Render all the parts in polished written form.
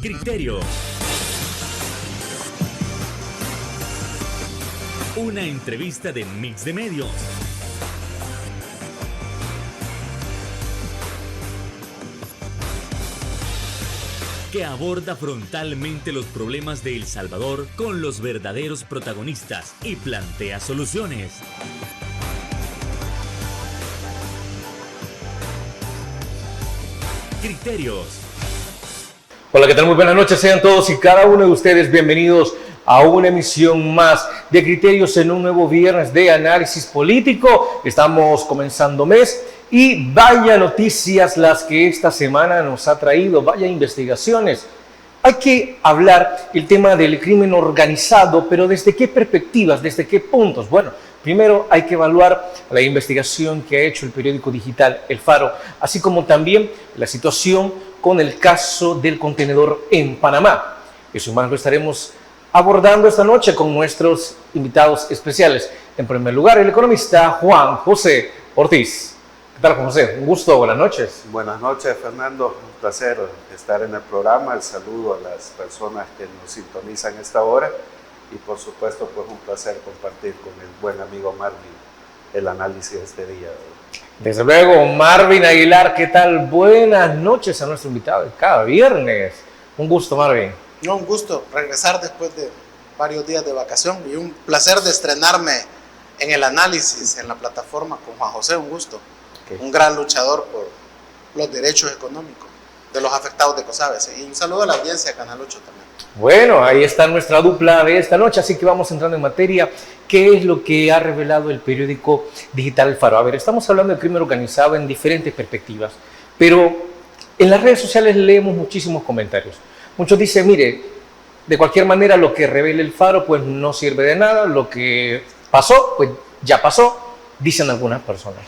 Criterio. Una entrevista de Mix de Medios. Que aborda frontalmente los problemas de El Salvador con los verdaderos protagonistas y plantea soluciones. Criterios. Hola, ¿qué tal? Muy buenas noches, sean todos y cada uno de ustedes bienvenidos a una emisión más de Criterios en un nuevo viernes de análisis político. Estamos comenzando mes y vaya noticias las que esta semana nos ha traído, vaya investigaciones. Hay que hablar el tema del crimen organizado, pero ¿desde qué perspectivas, desde qué puntos? Bueno, primero hay que evaluar la investigación que ha hecho el periódico digital El Faro, así como también la situación con el caso del contenedor en Panamá. Eso y más lo estaremos abordando esta noche con nuestros invitados especiales. En primer lugar, el economista Juan José Ortiz. ¿Qué tal, Juan José? Un gusto, buenas noches. Buenas noches, Fernando. Un placer estar en el programa. El saludo a las personas que nos sintonizan a esta hora. Y por supuesto, pues un placer compartir con el buen amigo Marvin el análisis de este día. Desde luego, Marvin Aguilar, ¿qué tal? Buenas noches a nuestro invitado de cada viernes. Un gusto, Marvin. No, un gusto regresar después de varios días de vacación y un placer de estrenarme en el análisis en la plataforma con Juan José, un gusto. Okay. Un gran luchador por los derechos económicos de los afectados de COSABES. Y un saludo a la audiencia de Canal 8 también. Bueno, ahí está nuestra dupla de esta noche, así que vamos entrando en materia. ¿Qué es lo que ha revelado el periódico digital El Faro? A ver, estamos hablando del crimen organizado en diferentes perspectivas, pero en las redes sociales leemos muchísimos comentarios. Muchos dicen, mire, de cualquier manera lo que revela El Faro pues no sirve de nada, lo que pasó pues ya pasó, dicen algunas personas.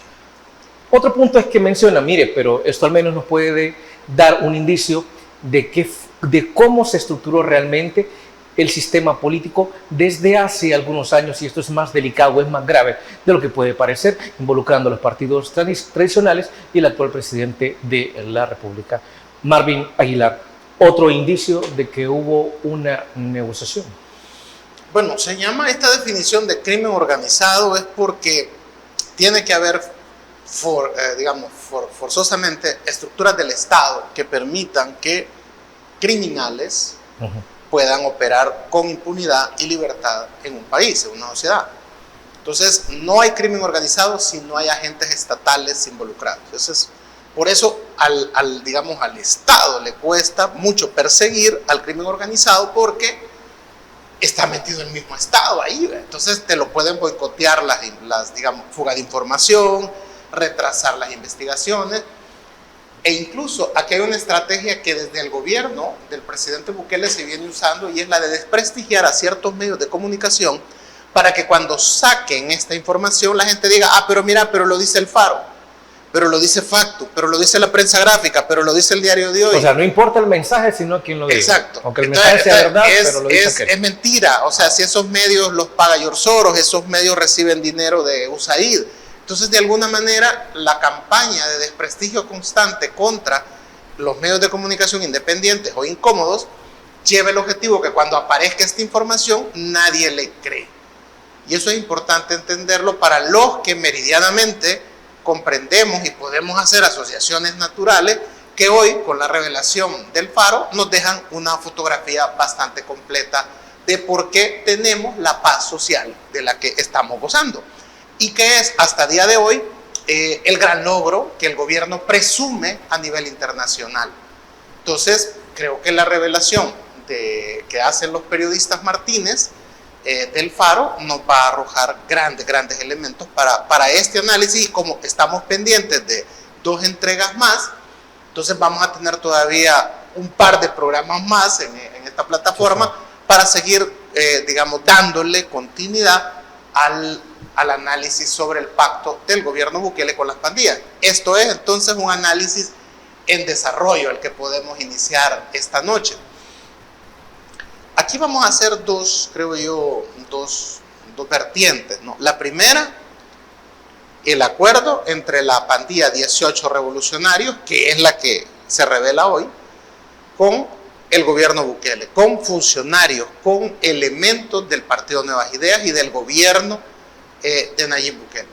Otro punto es que menciona, mire, pero esto al menos nos puede dar un indicio de cómo se estructuró realmente el sistema político desde hace algunos años, y esto es más delicado, es más grave de lo que puede parecer, involucrando a los partidos tradicionales y el actual presidente de la República, Marvin Aguilar. Otro indicio de que hubo una negociación. Bueno, se llama esta definición de crimen organizado es porque tiene que haber forzosamente estructuras del Estado que permitan que criminales puedan operar con impunidad y libertad en un país, en una sociedad. Entonces, no hay crimen organizado si no hay agentes estatales involucrados. Entonces, por eso al Estado le cuesta mucho perseguir al crimen organizado porque está metido el mismo Estado ahí. Entonces, te lo pueden boicotear las fuga de información, retrasar las investigaciones. E incluso aquí hay una estrategia que desde el gobierno del presidente Bukele se viene usando, y es la de desprestigiar a ciertos medios de comunicación para que cuando saquen esta información la gente diga, pero mira, pero lo dice El Faro, pero lo dice Factum, pero lo dice la prensa gráfica, pero lo dice el Diario de Hoy. O sea, no importa el mensaje, sino quién lo dice. Exacto. Aunque el mensaje sea verdad, pero lo dice es mentira. O sea, si esos medios los paga George Soros, esos medios reciben dinero de USAID. Entonces, de alguna manera, la campaña de desprestigio constante contra los medios de comunicación independientes o incómodos lleva el objetivo que cuando aparezca esta información, nadie le cree. Y eso es importante entenderlo para los que meridianamente comprendemos y podemos hacer asociaciones naturales que hoy, con la revelación del Faro, nos dejan una fotografía bastante completa de por qué tenemos la paz social de la que estamos gozando. Y que es hasta día de hoy el gran logro que el gobierno presume a nivel internacional. Entonces, creo que la revelación que hacen los periodistas Martínez del Faro nos va a arrojar grandes elementos para este análisis, y como estamos pendientes de 2 entregas más, entonces vamos a tener todavía un par de programas más en esta plataforma para seguir, dándole continuidad al análisis sobre el pacto del gobierno Bukele con las pandillas. Esto es entonces un análisis en desarrollo el que podemos iniciar esta noche. Aquí vamos a hacer dos vertientes, ¿no? La primera, el acuerdo entre la pandilla 18 revolucionarios, que es la que se revela hoy, con el gobierno Bukele, con funcionarios, con elementos del Partido Nuevas Ideas y del gobierno de Nayib Bukele,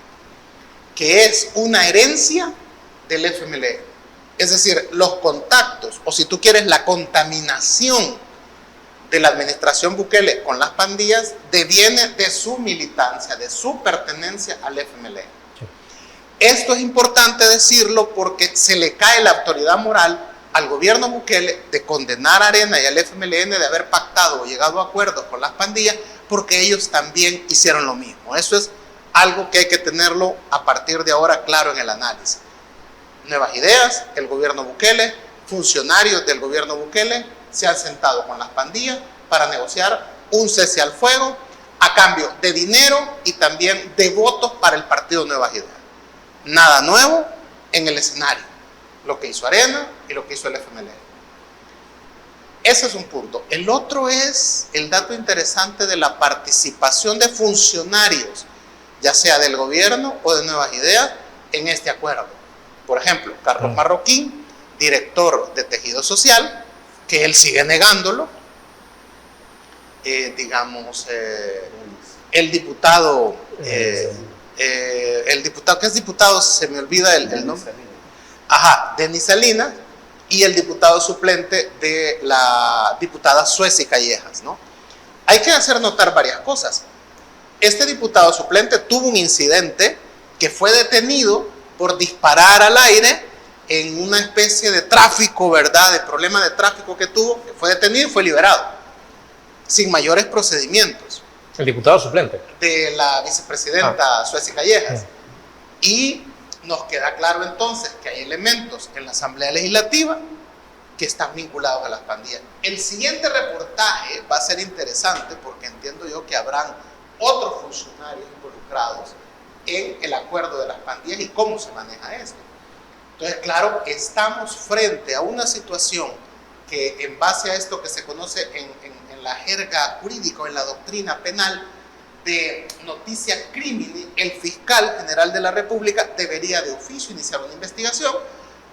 que es una herencia del FMLN. Es decir, los contactos, o si tú quieres, la contaminación de la administración Bukele con las pandillas deviene de su militancia, de su pertenencia al FMLN. Sí. Esto es importante decirlo porque se le cae la autoridad moral al gobierno Bukele de condenar a Arena y al FMLN de haber pactado o llegado a acuerdos con las pandillas, porque ellos también hicieron lo mismo. Eso es algo que hay que tenerlo a partir de ahora claro en el análisis. Nuevas Ideas, el gobierno Bukele, funcionarios del gobierno Bukele se han sentado con las pandillas para negociar un cese al fuego a cambio de dinero y también de votos para el partido Nuevas Ideas. Nada nuevo en el escenario. Lo que hizo Arena y lo que hizo el FMLN. Ese es un punto. El otro es el dato interesante de la participación de funcionarios, ya sea del gobierno o de Nuevas Ideas, en este acuerdo. Por ejemplo, Carlos Marroquín, director de Tejido Social, que él sigue negándolo. El diputado, que es diputado, se me olvida el nombre. Denis Salinas, y el diputado suplente de la diputada Sueci Callejas, ¿no? Hay que hacer notar varias cosas. Este diputado suplente tuvo un incidente que fue detenido por disparar al aire en una especie de tráfico, ¿verdad? De problema de tráfico que tuvo, que fue detenido y fue liberado, sin mayores procedimientos. El diputado suplente. De la vicepresidenta Sueci Callejas. Y nos queda claro entonces que hay elementos en la Asamblea Legislativa que están vinculados a las pandillas. El siguiente reportaje va a ser interesante porque entiendo yo que habrán otros funcionarios involucrados en el acuerdo de las pandillas y cómo se maneja esto. Entonces, claro, estamos frente a una situación que en base a esto que se conoce en la jerga jurídica o en la doctrina penal de noticia crimini, el fiscal general de la República debería de oficio iniciar una investigación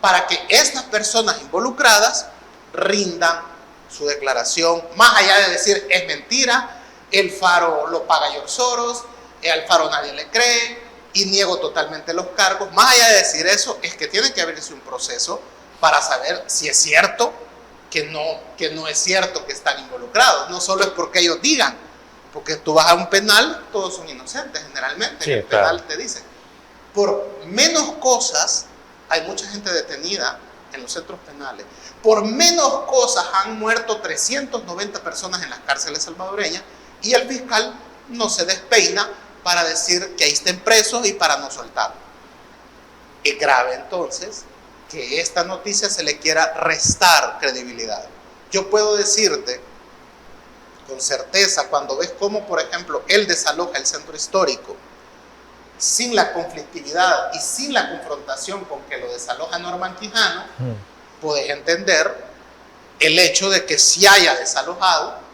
para que estas personas involucradas rindan su declaración, más allá de decir es mentira, el Faro lo paga George Soros, al Faro nadie le cree y niego totalmente los cargos. Más allá de decir eso, es que tiene que abrirse un proceso para saber si es cierto que no es cierto que están involucrados. No solo es porque ellos digan, porque tú vas a un penal, todos son inocentes generalmente. Sí, en el penal te dicen, por menos cosas, hay mucha gente detenida en los centros penales, por menos cosas han muerto 390 personas en las cárceles salvadoreñas y el fiscal no se despeina para decir que ahí estén presos y para no soltarlo. Es grave entonces que esta noticia se le quiera restar credibilidad. Yo puedo decirte con certeza, cuando ves cómo, por ejemplo, él desaloja el centro histórico sin la conflictividad y sin la confrontación con que lo desaloja Norman Quijano, puedes entender el hecho de que sí haya desalojado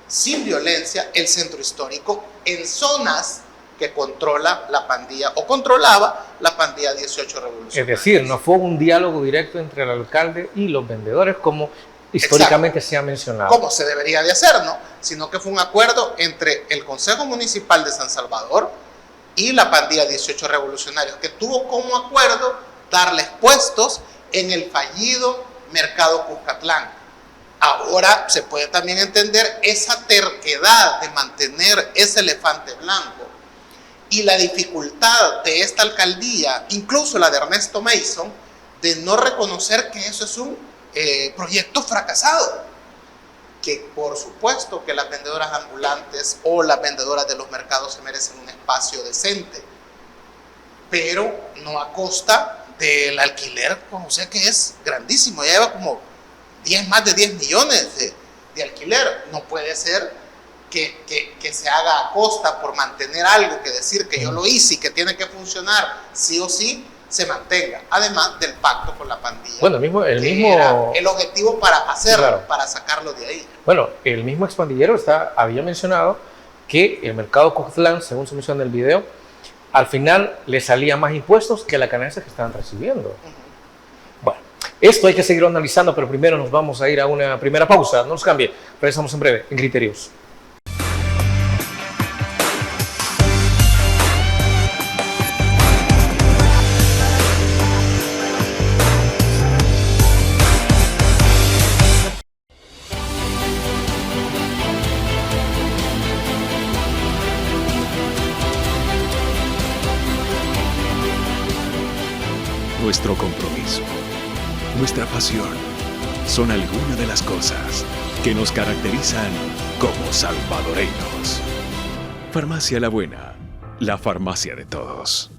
sin violencia el centro histórico en zonas que controla la pandilla o controlaba la pandilla 18 revolucionarios. Es decir, no fue un diálogo directo entre el alcalde y los vendedores como históricamente se ha mencionado. Como se debería de hacer, ¿no? Sino que fue un acuerdo entre el Consejo Municipal de San Salvador y la pandilla 18 revolucionarios, que tuvo como acuerdo darles puestos en el fallido mercado Cuscatlán. Ahora se puede también entender esa terquedad de mantener ese elefante blanco y la dificultad de esta alcaldía, incluso la de Ernesto Mason, de no reconocer que eso es un proyecto fracasado, que por supuesto que las vendedoras ambulantes o las vendedoras de los mercados se merecen un espacio decente, pero no a costa del alquiler, o sea que es grandísimo, ya lleva como más de 10 millones de alquiler. No puede ser que se haga a costa por mantener algo, que decir que yo lo hice y que tiene que funcionar sí o sí, se mantenga, además del pacto con la pandilla. Bueno, el mismo era el objetivo para hacerlo, claro, para sacarlo de ahí. Bueno, el mismo expandillero había mencionado que el mercado Cuscatlán, según se menciona en el video, al final le salía más impuestos que la ganancia que estaban recibiendo. Bueno, Esto hay que seguir analizando, pero primero nos vamos a ir a una primera pausa. No nos cambie, regresamos en breve en Criterios. Nuestro compromiso, nuestra pasión, son algunas de las cosas que nos caracterizan como salvadoreños. Farmacia La Buena, la farmacia de todos.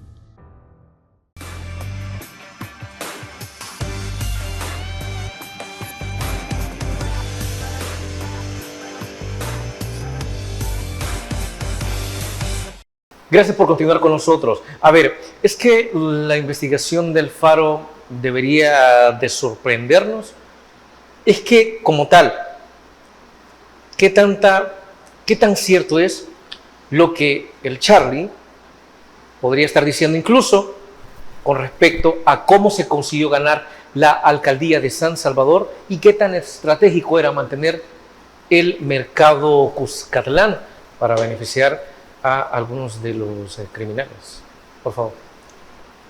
Gracias por continuar con nosotros. A ver, es que la investigación del Faro debería de sorprendernos. Es que, como tal, ¿qué tan cierto es lo que el Charlie podría estar diciendo incluso con respecto a cómo se consiguió ganar la alcaldía de San Salvador y qué tan estratégico era mantener el mercado Cuscatlán para beneficiar a algunos de los criminales? Por favor.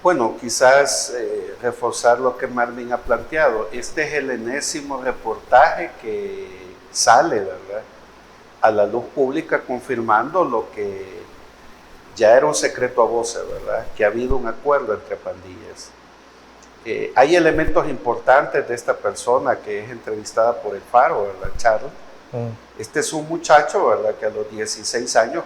Bueno, quizás reforzar lo que Marvin ha planteado. Este es el enésimo reportaje que sale, ¿verdad?, a la luz pública, confirmando lo que ya era un secreto a voces, ¿verdad?, que ha habido un acuerdo entre pandillas. Hay elementos importantes de esta persona que es entrevistada por el Faro, ¿verdad, Charles? Este es un muchacho, ¿verdad?, que a los 16 años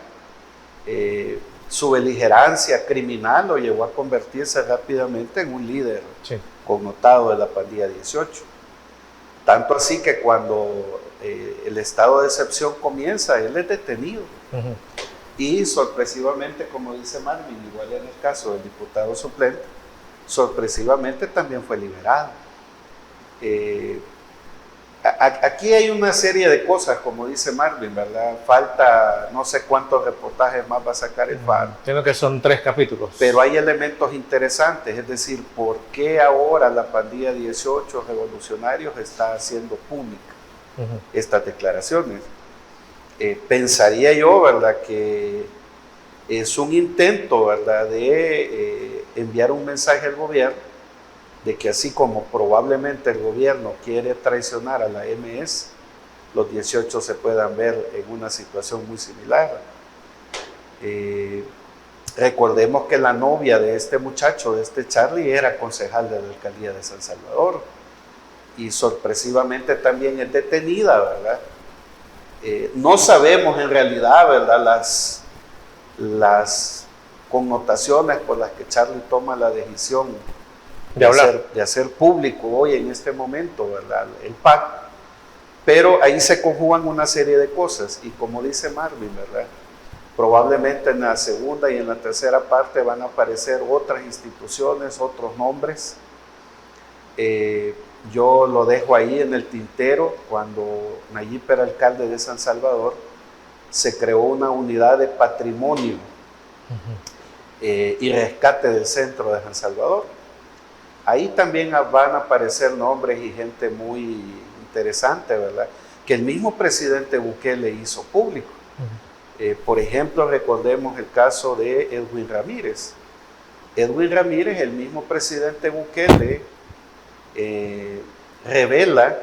su beligerancia criminal lo llevó a convertirse rápidamente en un líder connotado de la pandilla 18. Tanto así que cuando el estado de excepción comienza, él es detenido. Y sorpresivamente, como dice Marvin, igual en el caso del diputado suplente, sorpresivamente también fue liberado. Aquí hay una serie de cosas, como dice Marvin, ¿verdad? Falta no sé cuántos reportajes más va a sacar el Faro. Entiendo que son 3 capítulos. Pero hay elementos interesantes, es decir, ¿por qué ahora la pandilla 18 revolucionarios está haciendo pública estas declaraciones? Pensaría yo, ¿verdad?, que es un intento, ¿verdad?, de enviar un mensaje al gobierno de que así como probablemente el gobierno quiere traicionar a la MS, los 18 se puedan ver en una situación muy similar. Recordemos que la novia de este muchacho, de este Charlie, era concejal de la alcaldía de San Salvador y sorpresivamente también es detenida, ¿verdad? No sabemos en realidad, ¿verdad?, las connotaciones por las que Charlie toma la decisión de hacer público hoy en este momento, ¿verdad?, el PAC, pero ahí se conjugan una serie de cosas y como dice Marvin, ¿verdad?, probablemente en la segunda y en la tercera parte van a aparecer otras instituciones, otros nombres. Yo lo dejo ahí en el tintero. Cuando Nayib era alcalde de San Salvador, se creó una unidad de patrimonio y rescate del centro de San Salvador. Ahí también van a aparecer nombres y gente muy interesante, ¿verdad?, que el mismo presidente Bukele hizo público. Por ejemplo, recordemos el caso de Edwin Ramírez. Edwin Ramírez, el mismo presidente Bukele, revela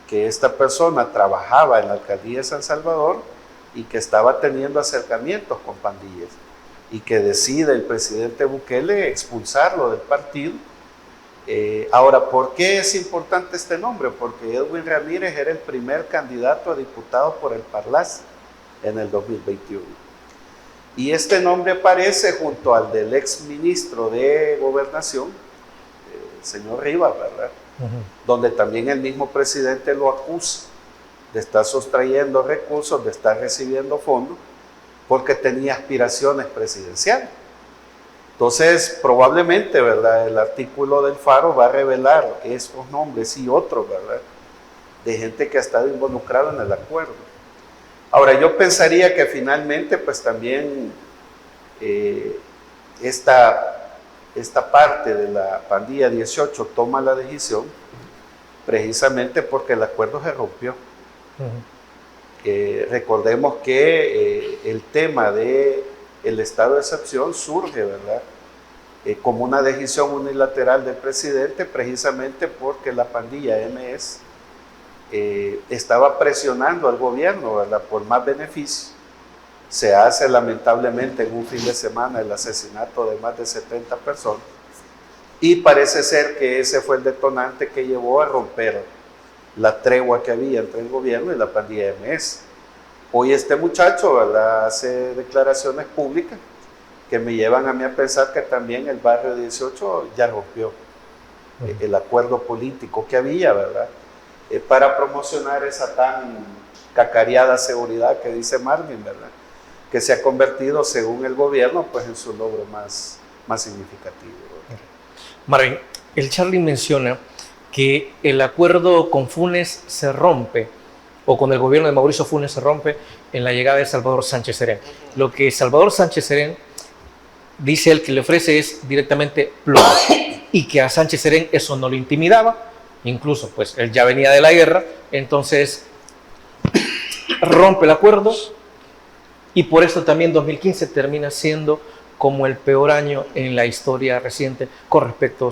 que esta persona trabajaba en la alcaldía de San Salvador y que estaba teniendo acercamientos con pandillas y que decide el presidente Bukele expulsarlo del partido. Ahora, ¿por qué es importante este nombre? Porque Edwin Ramírez era el primer candidato a diputado por el Parlaz en el 2021. Y este nombre aparece junto al del ex ministro de Gobernación, el señor Rivas, ¿verdad? Donde también el mismo presidente lo acusa de estar sustrayendo recursos, de estar recibiendo fondos, porque tenía aspiraciones presidenciales. Entonces, probablemente, ¿verdad?, el artículo del Faro va a revelar estos nombres y otros, ¿verdad?, de gente que ha estado involucrada en el acuerdo. Ahora, yo pensaría que finalmente, pues también esta esta parte de la pandilla 18 toma la decisión precisamente porque el acuerdo se rompió. Recordemos que el tema del estado de excepción surge, ¿verdad? Como una decisión unilateral del presidente, precisamente porque la pandilla MS estaba presionando al gobierno, ¿verdad?, por más beneficios. Se hace lamentablemente en un fin de semana el asesinato de más de 70 personas y parece ser que ese fue el detonante que llevó a romper la tregua que había entre el gobierno y la pandilla MS. Hoy este muchacho, ¿verdad?, hace declaraciones públicas que me llevan a mí a pensar que también el barrio 18 ya rompió el acuerdo político que había, ¿verdad?, para promocionar esa tan cacareada seguridad que dice Marvin, ¿verdad?, que se ha convertido, según el gobierno, pues en su logro más significativo. Marvin, el Charlie menciona que el acuerdo con Funes se rompe, o con el gobierno de Mauricio Funes se rompe en la llegada de Salvador Sánchez Serén. Lo que Salvador Sánchez Serén dice, el que le ofrece es directamente plomo, y que a Sánchez Serén eso no lo intimidaba, incluso pues él ya venía de la guerra, entonces rompe el acuerdo, y por eso también 2015 termina siendo como el peor año en la historia reciente con respecto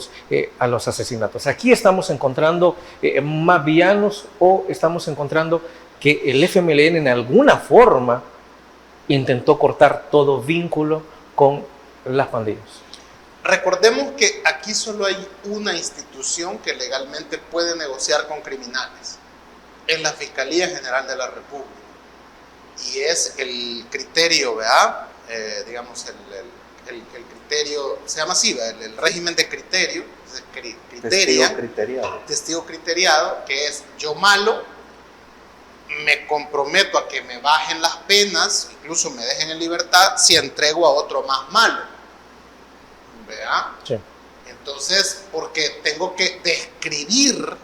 a los asesinatos. Aquí estamos encontrando más villanos, o estamos encontrando que el FMLN en alguna forma intentó cortar todo vínculo con las pandillas. Recordemos que aquí solo hay una institución que legalmente puede negociar con criminales, es la Fiscalía General de la República, y es el criterio, ¿verdad? Digamos, el criterio, se llama así, el régimen de criterio, testigo criteriado, que es: yo malo, me comprometo a que me bajen las penas, incluso me dejen en libertad, si entrego a otro más malo, ¿verdad? Sí. Entonces, porque tengo que describir,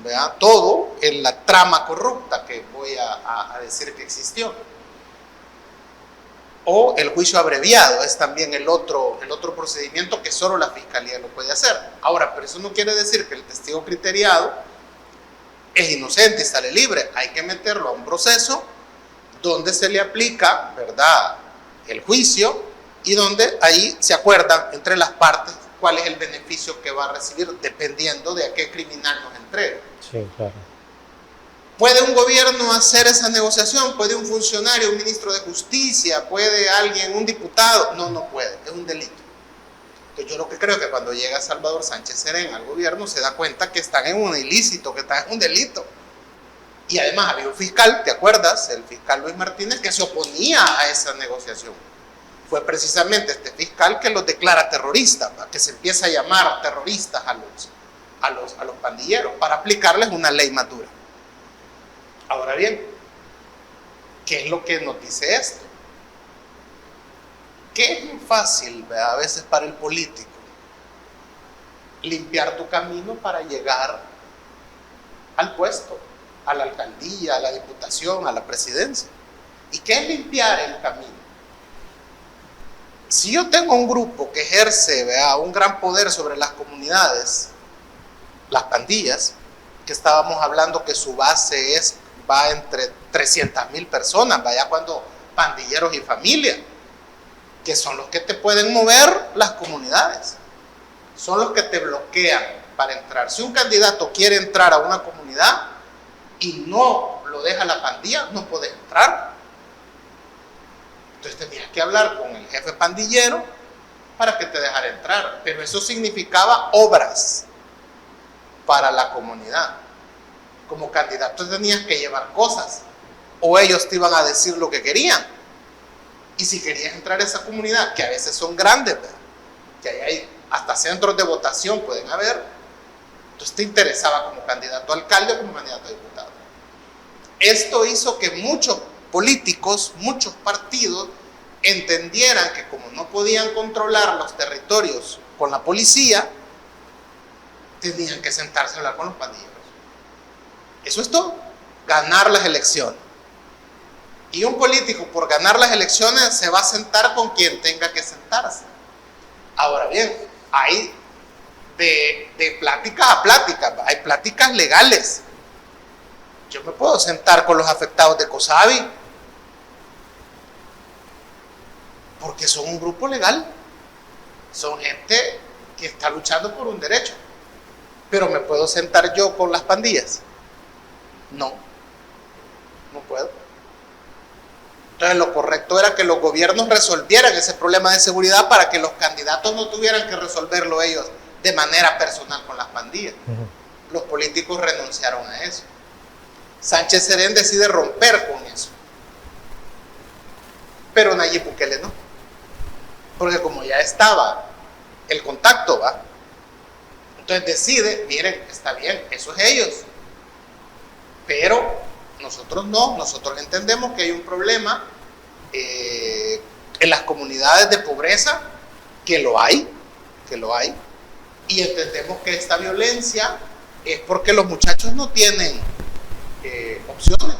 ¿verdad?, todo en la trama corrupta que voy a decir que existió. O el juicio abreviado es también el otro procedimiento que solo la Fiscalía lo puede hacer. Ahora, pero eso no quiere decir que el testigo criteriado es inocente y sale libre. Hay que meterlo a un proceso donde se le aplica, ¿verdad?, el juicio, y donde ahí se acuerdan entre las partes cuál es el beneficio que va a recibir dependiendo de a qué criminal nos entrega. Sí, claro. ¿Puede un gobierno hacer esa negociación? ¿Puede un funcionario, un ministro de justicia? ¿Puede alguien, un diputado? No, no puede, es un delito. Entonces yo lo que creo es que cuando llega Salvador Sánchez Serén al gobierno se da cuenta que están en un ilícito, que están en un delito. Y además había un fiscal, ¿te acuerdas? El fiscal Luis Martínez, que se oponía a esa negociación. Fue precisamente este fiscal que los declara terroristas, que se empieza a llamar terroristas a los pandilleros para aplicarles una ley más dura. Ahora bien, ¿qué es lo que nos dice esto? Que es muy fácil, ¿verdad?, a veces para el político limpiar tu camino para llegar al puesto, a la alcaldía, a la diputación, a la presidencia. ¿Y qué es limpiar el camino? Si yo tengo un grupo que ejerce, ¿verdad?, un gran poder sobre las comunidades, las pandillas, que estábamos hablando que su base va entre 300,000 personas, vaya, cuando pandilleros y familia, que son los que te pueden mover las comunidades, son los que te bloquean para entrar. Si un candidato quiere entrar a una comunidad y no lo deja la pandilla, no puede entrar. Entonces tenías que hablar con el jefe pandillero para que te dejara entrar, pero eso significaba obras para la comunidad. Como candidato tenías que llevar cosas, o ellos te iban a decir lo que querían. Y si querías entrar a esa comunidad, que a veces son grandes, ¿verdad?, que hay hasta centros de votación pueden haber, entonces te interesaba como candidato a alcalde o como candidato a diputado. Esto hizo que muchos políticos, muchos partidos entendieran que como no podían controlar los territorios con la policía, tenían que sentarse a hablar con los pandilleros. Eso es todo, ganar las elecciones. Y un político, por ganar las elecciones, se va a sentar con quien tenga que sentarse. Ahora bien, hay de plática a plática, hay pláticas legales. Yo me puedo sentar con los afectados de COSAVI porque son un grupo legal, son gente que está luchando por un derecho. Pero ¿me puedo sentar yo con las pandillas? No puedo. Entonces lo correcto era que los gobiernos resolvieran ese problema de seguridad para que los candidatos no tuvieran que resolverlo ellos de manera personal con las pandillas. Los políticos renunciaron a eso. Sánchez Serén decide romper con eso. Pero Nayib Bukele no. Porque como ya estaba el contacto, ¿va? Entonces decide, miren, está bien, eso es ellos. Pero nosotros no, nosotros entendemos que hay un problema en las comunidades de pobreza, que lo hay, y entendemos que esta violencia es porque los muchachos no tienen opciones.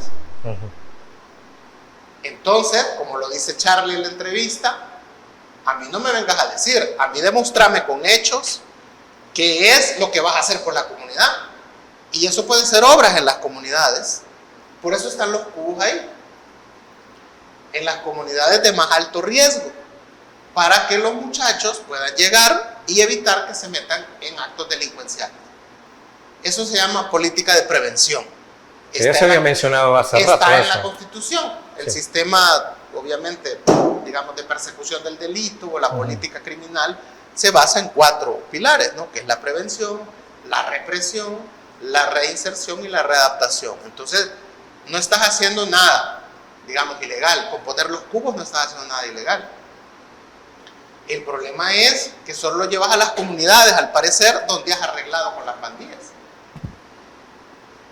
Entonces, como lo dice Charlie en la entrevista, a mí no me vengas a decir, a mí demostrame con hechos qué es lo que vas a hacer por la comunidad. Y eso puede ser obras en las comunidades. Por eso están los cubos ahí, en las comunidades de más alto riesgo, para que los muchachos puedan llegar y evitar que se metan en actos delincuenciales. Eso se llama política de prevención. Ya se había mencionado hace rato. Está en la Constitución. El sistema, obviamente, digamos, de persecución del delito o la política criminal se basa en 4 pilares, ¿no? Que es la prevención, la represión, la reinserción y la readaptación. Entonces, no estás haciendo nada, digamos, ilegal. Con poner los cubos no estás haciendo nada ilegal. El problema es que solo lo llevas a las comunidades, al parecer, donde has arreglado con las pandillas.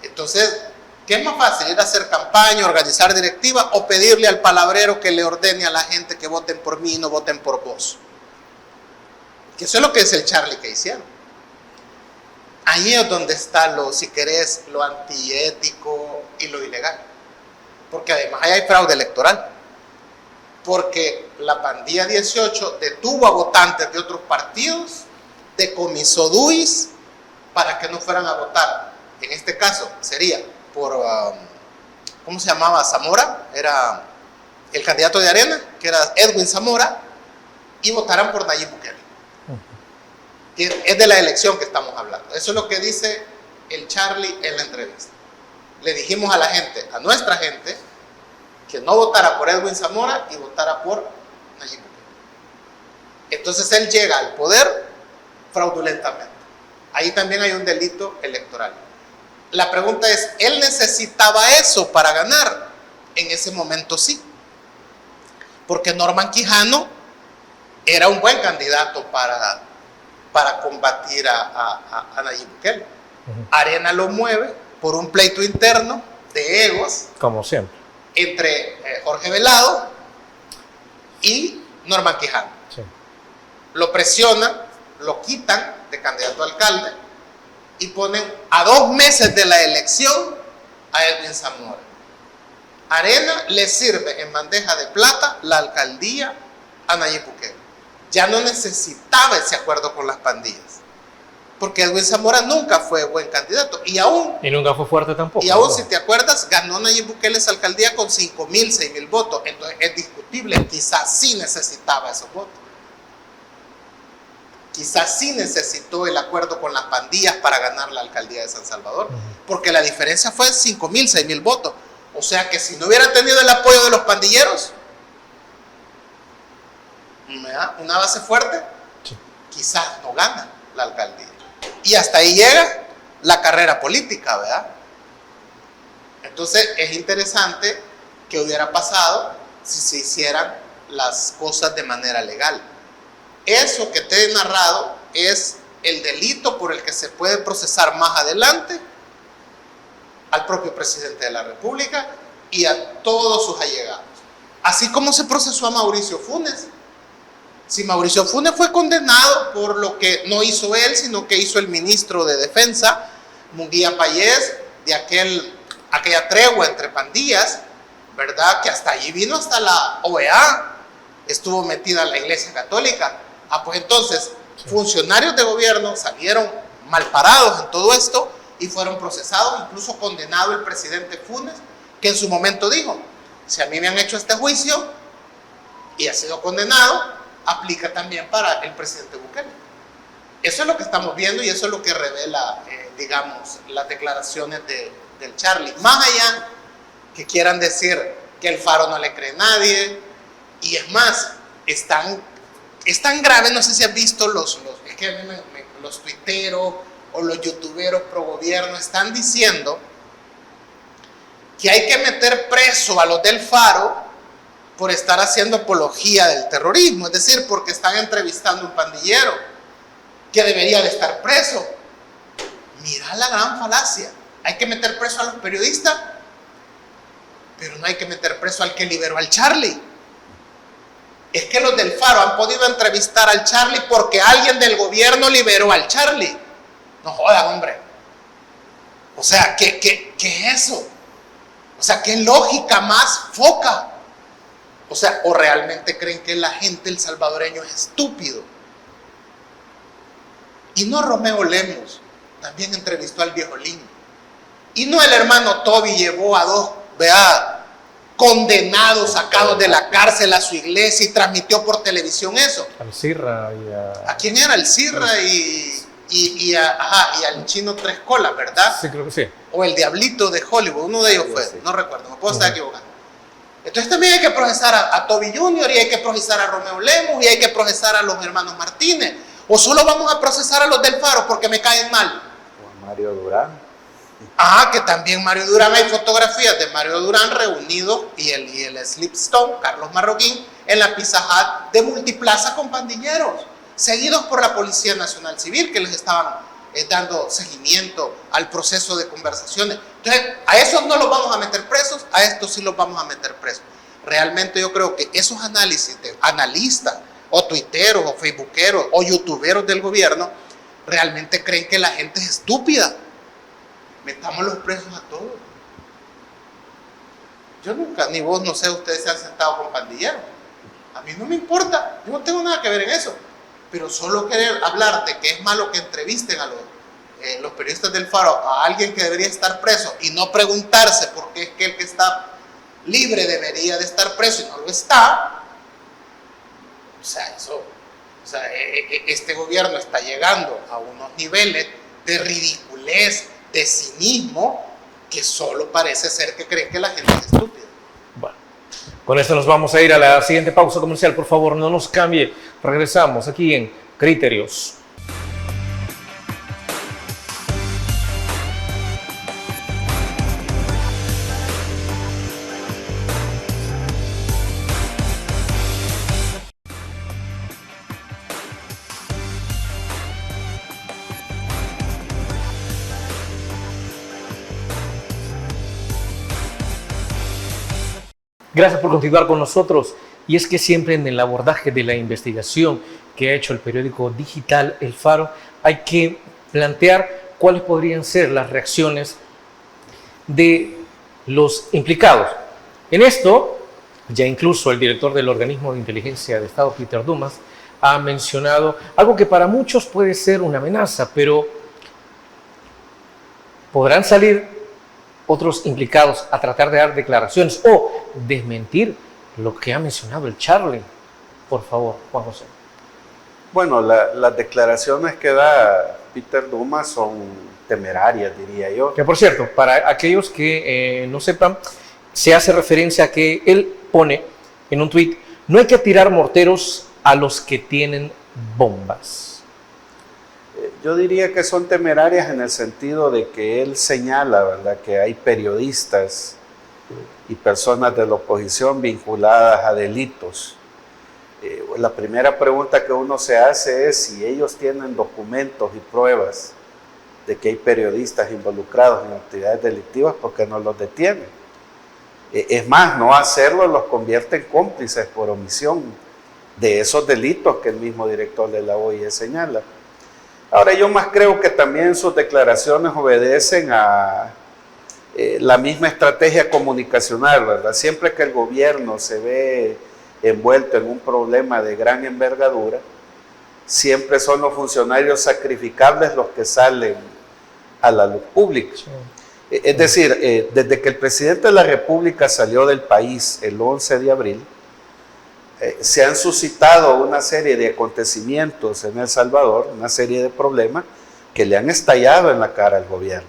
Entonces, ¿qué es más fácil? ¿Ir a hacer campaña, organizar directiva o pedirle al palabrero que le ordene a la gente que voten por mí y no voten por vos? Que eso es lo que es el Charlie que hicieron. Ahí es donde está lo, si querés, lo antiético y lo ilegal. Porque además ahí hay fraude electoral. Porque la pandilla 18 detuvo a votantes de otros partidos, decomisó DUIs para que no fueran a votar. En este caso sería por, ¿cómo se llamaba? Zamora, era el candidato de Arena, que era Edwin Zamora, y votaran por Nayib Bukele. Es de la elección que estamos hablando. Eso es lo que dice el Charlie en la entrevista. Le dijimos a la gente, a nuestra gente, que no votara por Edwin Zamora y votara por Nayib Bukele. Entonces él llega al poder fraudulentamente. Ahí también hay un delito electoral. La pregunta es, ¿él necesitaba eso para ganar? En ese momento sí. Porque Norman Quijano era un buen candidato para combatir a Nayib Bukele. Arena lo mueve por un pleito interno de egos. Como siempre. Entre Jorge Velado y Norman Quijano. Sí. Lo presionan, lo quitan de candidato a alcalde y ponen a 2 meses de la elección a Edwin Zamora. Arena le sirve en bandeja de plata la alcaldía a Nayib Bukele. Ya no necesitaba ese acuerdo con las pandillas, porque Edwin Zamora nunca fue buen candidato y nunca fue fuerte tampoco. Y aún, si te acuerdas, ganó Nayib Bukele esa alcaldía con 5,000, 6,000 votos. Entonces es discutible, quizás sí necesitaba esos votos. Quizás sí necesitó el acuerdo con las pandillas para ganar la alcaldía de San Salvador, porque la diferencia fue 5,000, 6,000 votos. O sea que si no hubiera tenido el apoyo de los pandilleros, una base fuerte, sí, quizás no gana la alcaldía. Y hasta ahí llega la carrera política, ¿verdad? Entonces es interesante que hubiera pasado si se hicieran las cosas de manera legal. Eso que te he narrado es el delito por el que se puede procesar más adelante al propio presidente de la República y a todos sus allegados. Así como se procesó a Mauricio Funes. Si Mauricio Funes fue condenado por lo que no hizo él, sino que hizo el ministro de Defensa, Munguía Payés, de aquella tregua entre pandillas, ¿verdad? Que hasta allí vino hasta la OEA, estuvo metida la Iglesia Católica. Pues entonces, funcionarios de gobierno salieron mal parados en todo esto y fueron procesados, incluso condenado el presidente Funes, que en su momento dijo, si a mí me han hecho este juicio y ha sido condenado, aplica también para el presidente Bukele. Eso es lo que estamos viendo y eso es lo que revela, digamos, las declaraciones del Charlie. Más allá que quieran decir que el Faro no le cree a nadie, y es más, es tan grave, no sé si has visto los tuiteros o los youtuberos pro gobierno están diciendo que hay que meter preso a los del Faro por estar haciendo apología del terrorismo, es decir, porque están entrevistando a un pandillero que debería de estar preso. Mira la gran falacia. Hay que meter preso a los periodistas, pero no hay que meter preso al que liberó al Charlie. Es que los del Faro han podido entrevistar al Charlie porque alguien del gobierno liberó al Charlie. No jodan, hombre. O sea, ¿qué es eso? O sea, ¿qué lógica más foca? O sea, ¿o realmente creen que la gente, el salvadoreño, es estúpido? Y no Romeo Lemos también entrevistó al viejo Lin. Y no el hermano Toby llevó a dos, condenados, sacados de la cárcel a su iglesia y transmitió por televisión eso. Al Cirra y ¿A quién era? Al Cirra y al chino Tres Colas, ¿verdad? Sí, creo que sí. O el Diablito de Hollywood, uno de ellos fue, sí. no recuerdo, me puedo estar equivocando. Entonces también hay que procesar a Toby Jr. y hay que procesar a Romeo Lemos y hay que procesar a los hermanos Martínez. O solo vamos a procesar a los del Faro porque me caen mal. O a Mario Durán. Que también Mario Durán, hay fotografías de Mario Durán reunido y el Slipstone, Carlos Marroquín, en la Pizza Hut de Multiplaza con pandilleros, seguidos por la Policía Nacional Civil, que les estaban dando seguimiento al proceso de conversaciones. Entonces, a esos no los vamos a meter presos, a estos sí los vamos a meter presos. Realmente yo creo que esos análisis de analistas, o tuiteros, o facebookeros, o youtuberos del gobierno, realmente creen que la gente es estúpida. Metamos los presos a todos. Yo nunca, ni vos, no sé, ustedes se han sentado con pandilleros. A mí no me importa, yo no tengo nada que ver en eso. Pero solo querer hablar de que es malo que entrevisten a los periodistas del Faro a alguien que debería estar preso y no preguntarse por qué es que el que está libre debería de estar preso y no lo está. O sea, este gobierno está llegando a unos niveles de ridiculez, de cinismo, que solo parece ser que creen que la gente es estúpida. Bueno, con esto nos vamos a ir a la siguiente pausa comercial. Por favor, no nos cambie. Regresamos aquí en Criterios. Gracias por continuar con nosotros. Y es que siempre en el abordaje de la investigación que ha hecho el periódico digital El Faro, hay que plantear cuáles podrían ser las reacciones de los implicados. En esto, ya incluso el director del organismo de inteligencia de Estado, Peter Dumas, ha mencionado algo que para muchos puede ser una amenaza, pero podrán salir otros implicados a tratar de dar declaraciones o desmentir lo que ha mencionado el Charlie. Por favor, Juan José. Bueno, las declaraciones que da Peter Dumas son temerarias, diría yo. Que por cierto, para aquellos que no sepan, se hace referencia a que él pone en un tuit: no hay que tirar morteros a los que tienen bombas. Yo diría que son temerarias en el sentido de que él señala, ¿verdad?, que hay periodistas y personas de la oposición vinculadas a delitos. La primera pregunta que uno se hace es si ellos tienen documentos y pruebas de que hay periodistas involucrados en actividades delictivas, ¿por qué no los detienen? Es más, no hacerlo los convierte en cómplices por omisión de esos delitos que el mismo director de la OIE señala. Ahora, yo más creo que también sus declaraciones obedecen a la misma estrategia comunicacional, ¿verdad? Siempre que el gobierno se ve envuelto en un problema de gran envergadura, siempre son los funcionarios sacrificables los que salen a la luz pública. Sí. Es decir, desde que el presidente de la República salió del país el 11 de abril, se han suscitado una serie de acontecimientos en El Salvador, una serie de problemas que le han estallado en la cara al gobierno.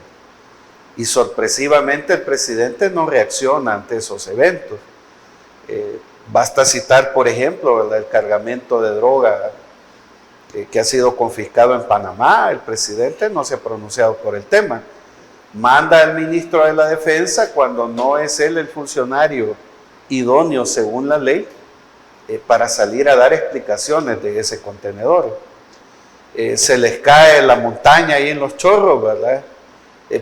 Y sorpresivamente el presidente no reacciona ante esos eventos. Basta citar, por ejemplo, ¿verdad?, el cargamento de droga que ha sido confiscado en Panamá. El presidente no se ha pronunciado por el tema. Manda al ministro de la Defensa cuando no es él el funcionario idóneo según la ley para salir a dar explicaciones de ese contenedor. Se les cae la montaña ahí en Los Chorros, ¿verdad?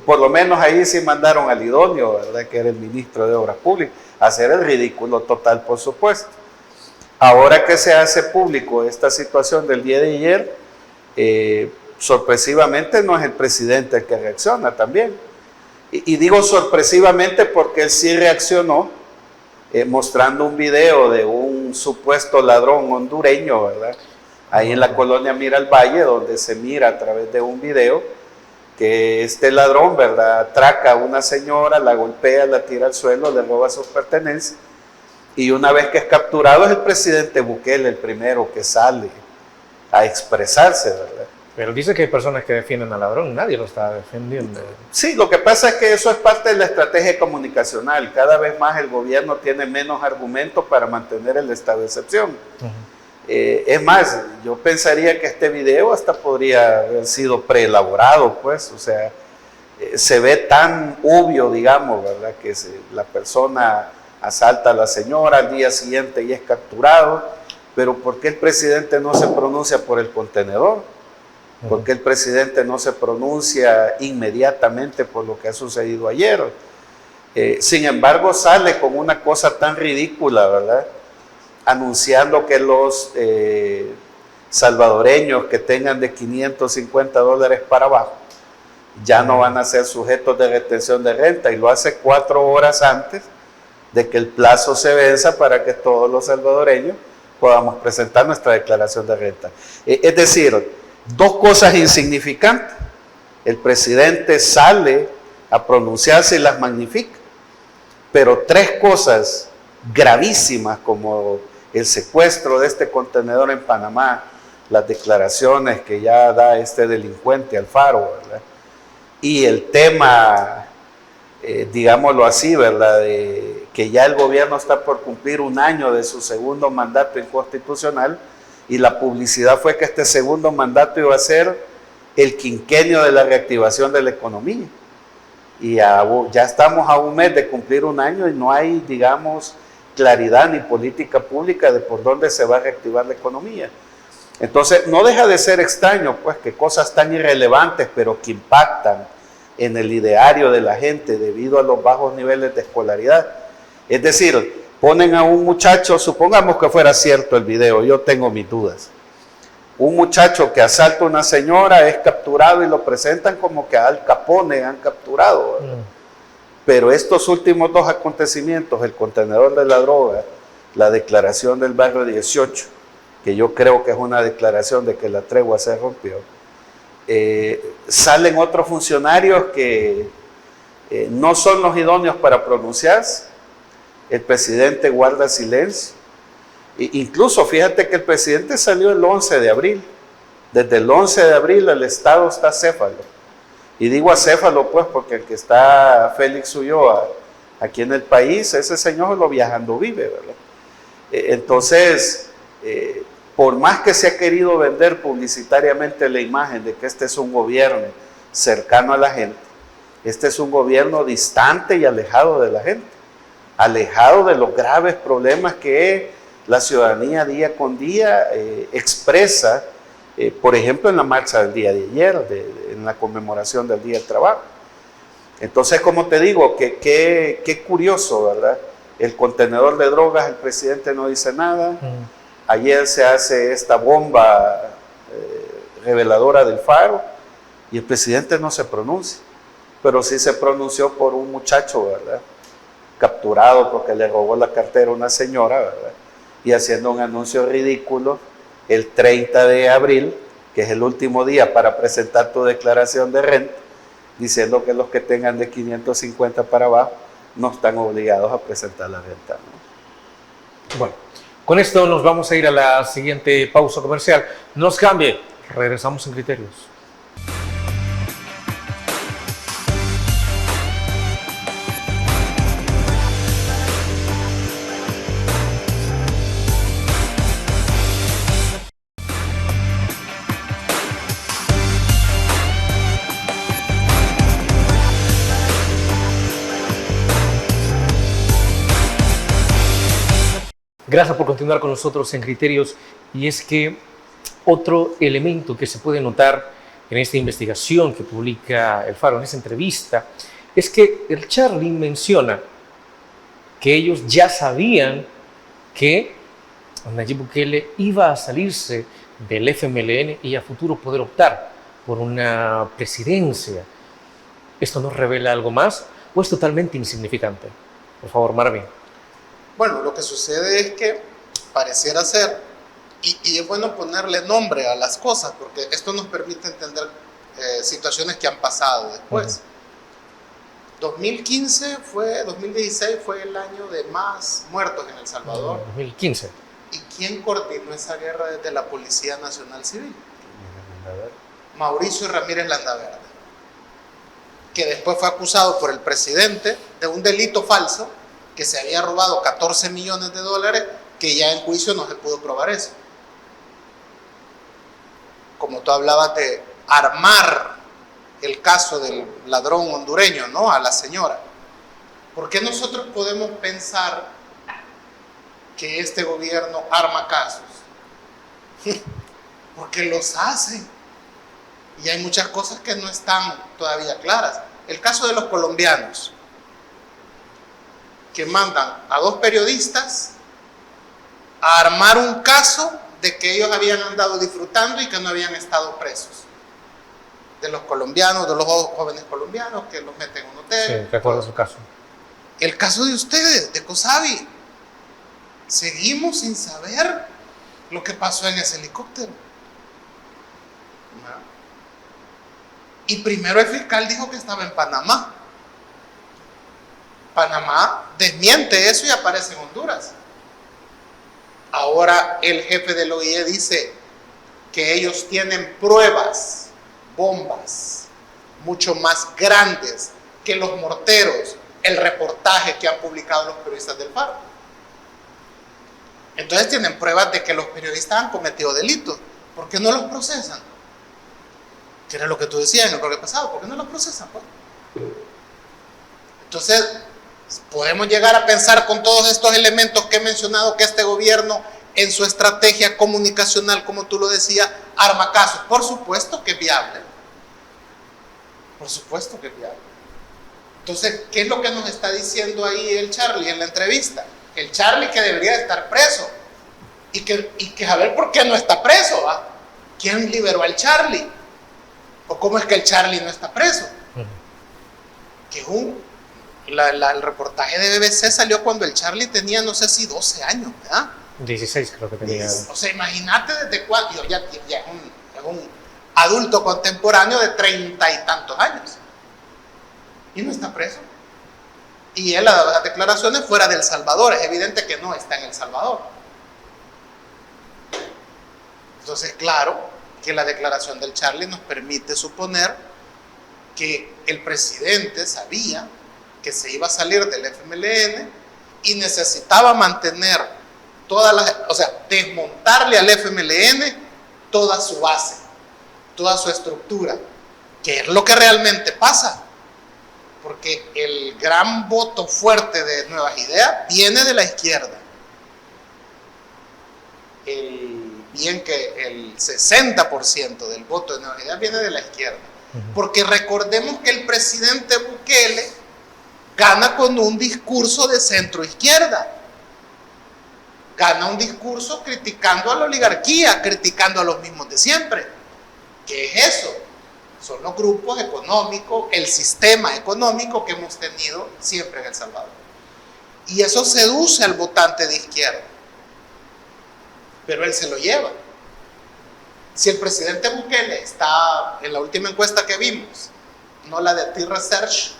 Por lo menos ahí sí mandaron al idóneo, ¿verdad?, que era el ministro de Obras Públicas, a hacer el ridículo total, por supuesto. Ahora que se hace público esta situación del día de ayer, sorpresivamente no es el presidente el que reacciona también. Y digo sorpresivamente porque él sí reaccionó mostrando un video de un supuesto ladrón hondureño, ¿verdad?, ahí en la colonia Miralvalle, donde se mira a través de un video que este ladrón, ¿verdad?, atraca a una señora, la golpea, la tira al suelo, le roba sus pertenencias, y una vez que es capturado es el presidente Bukele el primero que sale a expresarse, ¿verdad? Pero dice que hay personas que defienden al ladrón, nadie lo está defendiendo. Sí, lo que pasa es que eso es parte de la estrategia comunicacional. Cada vez más el gobierno tiene menos argumentos para mantener el estado de excepción. Es más, yo pensaría que este video hasta podría haber sido preelaborado, pues, o sea, se ve tan obvio, digamos, ¿verdad?, que la persona asalta a la señora, al día siguiente y es capturado, pero ¿por qué el presidente no se pronuncia por el contenedor? ¿Por qué el presidente no se pronuncia inmediatamente por lo que ha sucedido ayer? Sin embargo, sale con una cosa tan ridícula, ¿verdad?, anunciando que los salvadoreños que tengan de $550 para abajo ya no van a ser sujetos de retención de renta, y lo hace 4 horas antes de que el plazo se venza para que todos los salvadoreños podamos presentar nuestra declaración de renta. Es decir, 2 cosas insignificantes. El presidente sale a pronunciarse y las magnifica, pero 3 cosas gravísimas como el secuestro de este contenedor en Panamá, las declaraciones que ya da este delincuente Alfaro, ¿verdad?, y el tema, digámoslo así, ¿verdad?, de que ya el gobierno está por cumplir 1 año de su segundo mandato inconstitucional, y la publicidad fue que este segundo mandato iba a ser el quinquenio de la reactivación de la economía. Y ya estamos a 1 mes de cumplir 1 año y no hay, digamos, claridad ni política pública de por dónde se va a reactivar la economía. Entonces, no deja de ser extraño, pues, que cosas tan irrelevantes, pero que impactan en el ideario de la gente debido a los bajos niveles de escolaridad. Es decir, ponen a un muchacho, supongamos que fuera cierto el video, yo tengo mis dudas. Un muchacho que asalta a una señora es capturado y lo presentan como que a Al Capone han capturado, ¿verdad? Pero estos últimos 2 acontecimientos, el contenedor de la droga, la declaración del barrio 18, que yo creo que es una declaración de que la tregua se rompió, salen otros funcionarios que no son los idóneos para pronunciarse. El presidente guarda silencio. Incluso fíjate que el presidente salió el 11 de abril. Desde el 11 de abril el Estado está acéfalo. Y digo acéfalo pues porque el que está Félix Ulloa aquí en el país, ese señor lo viajando vive, ¿verdad? Entonces, por más que se ha querido vender publicitariamente la imagen de que este es un gobierno cercano a la gente, este es un gobierno distante y alejado de la gente, alejado de los graves problemas que la ciudadanía día con día expresa, por ejemplo en la marcha del día de ayer, en la conmemoración del Día del Trabajo. Entonces, como te digo, qué curioso, ¿verdad? El contenedor de drogas, el presidente no dice nada. Ayer se hace esta bomba reveladora del Faro y el presidente no se pronuncia, pero sí se pronunció por un muchacho, ¿verdad?, capturado porque le robó la cartera a una señora, ¿verdad?, y haciendo un anuncio ridículo el 30 de abril, que es el último día para presentar tu declaración de renta, diciendo que los que tengan de 550 para abajo no están obligados a presentar la renta, ¿no? Bueno, con esto nos vamos a ir a la siguiente pausa comercial. Nos cambie, regresamos en Criterios. Gracias por continuar con nosotros en Criterios. Y es que otro elemento que se puede notar en esta investigación que publica El Faro, en esa entrevista, es que el Charly menciona que ellos ya sabían que Nayib Bukele iba a salirse del FMLN y a futuro poder optar por una presidencia. ¿Esto nos revela algo más o es totalmente insignificante? Por favor, Marvin. Bueno, lo que sucede es que pareciera ser, y es bueno ponerle nombre a las cosas, porque esto nos permite entender situaciones que han pasado después. 2016 fue el año de más muertos en El Salvador. 2015. ¿Y quién coordinó esa guerra desde la Policía Nacional Civil? Mauricio Ramírez Landaverde, que después fue acusado por el presidente de un delito falso, que se había robado 14 millones de dólares, que ya en juicio no se pudo probar eso. Como tú hablabas de armar el caso del ladrón hondureño, ¿no? A la señora. ¿Por qué nosotros podemos pensar que este gobierno arma casos? Porque los hace. Y hay muchas cosas que no están todavía claras. El caso de los colombianos, que mandan a 2 periodistas a armar un caso de que ellos habían andado disfrutando y que no habían estado presos. De los colombianos, de los jóvenes colombianos que los meten en un hotel. Sí, recuerdo su caso. El caso de ustedes, de COSAVI. Seguimos sin saber lo que pasó en ese helicóptero. Y primero el fiscal dijo que estaba en Panamá. Panamá desmiente eso y aparece en Honduras. Ahora el jefe del OIE dice que ellos tienen pruebas, bombas, mucho más grandes que los morteros, el reportaje que han publicado los periodistas del Faro. Entonces tienen pruebas de que los periodistas han cometido delitos. ¿Por qué no los procesan? Que era lo que tú decías en el programa pasado. ¿Por qué no los procesan, pues? Entonces podemos llegar a pensar con todos estos elementos que he mencionado que este gobierno en su estrategia comunicacional, como tú lo decías, arma casos. Por supuesto que es viable. Por supuesto que es viable. Entonces, ¿qué es lo que nos está diciendo ahí el Charly en la entrevista? El Charly que debería de estar preso. Y que a ver por qué no está preso, ¿va? ¿Quién liberó al Charly? ¿O cómo es que el Charly no está preso? Que el reportaje de BBC salió cuando el Charly tenía, no sé si 12 años, ¿verdad? 16 creo que tenía. O sea, imagínate desde cuándo, ya es un adulto contemporáneo de 30 y tantos años. Y no está preso. Y él ha dado las declaraciones fuera de El Salvador. Es evidente que no está en El Salvador. Entonces, claro que la declaración del Charly nos permite suponer que el presidente sabía que se iba a salir del FMLN y necesitaba mantener desmontarle al FMLN toda su base, toda su estructura, que es lo que realmente pasa, porque el gran voto fuerte de Nuevas Ideas viene de la izquierda. Bien que el 60% del voto de Nuevas Ideas viene de la izquierda, porque recordemos que el presidente Bukele gana con un discurso de centro izquierda. Gana un discurso criticando a la oligarquía, criticando a los mismos de siempre. ¿Qué es eso? Son los grupos económicos, el sistema económico que hemos tenido siempre en El Salvador. Y eso seduce al votante de izquierda. Pero él se lo lleva. Si el presidente Bukele está en la última encuesta que vimos, no la de T-Research,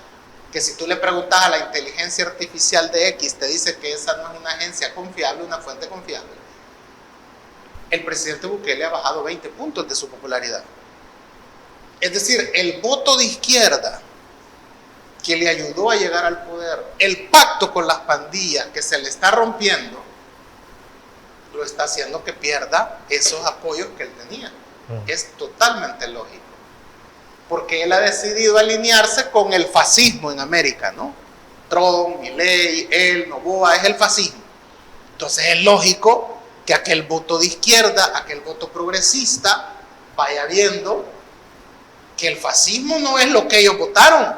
que si tú le preguntas a la inteligencia artificial de X, te dice que esa no es una agencia confiable, una fuente confiable, el presidente Bukele ha bajado 20 puntos de su popularidad. Es decir, el voto de izquierda que le ayudó a llegar al poder, el pacto con las pandillas que se le está rompiendo, lo está haciendo que pierda esos apoyos que él tenía. Es totalmente lógico. Porque él ha decidido alinearse con el fascismo en América, ¿no? Trump, Milei, él, Noboa, es el fascismo. Entonces es lógico que aquel voto de izquierda, aquel voto progresista, vaya viendo que el fascismo no es lo que ellos votaron.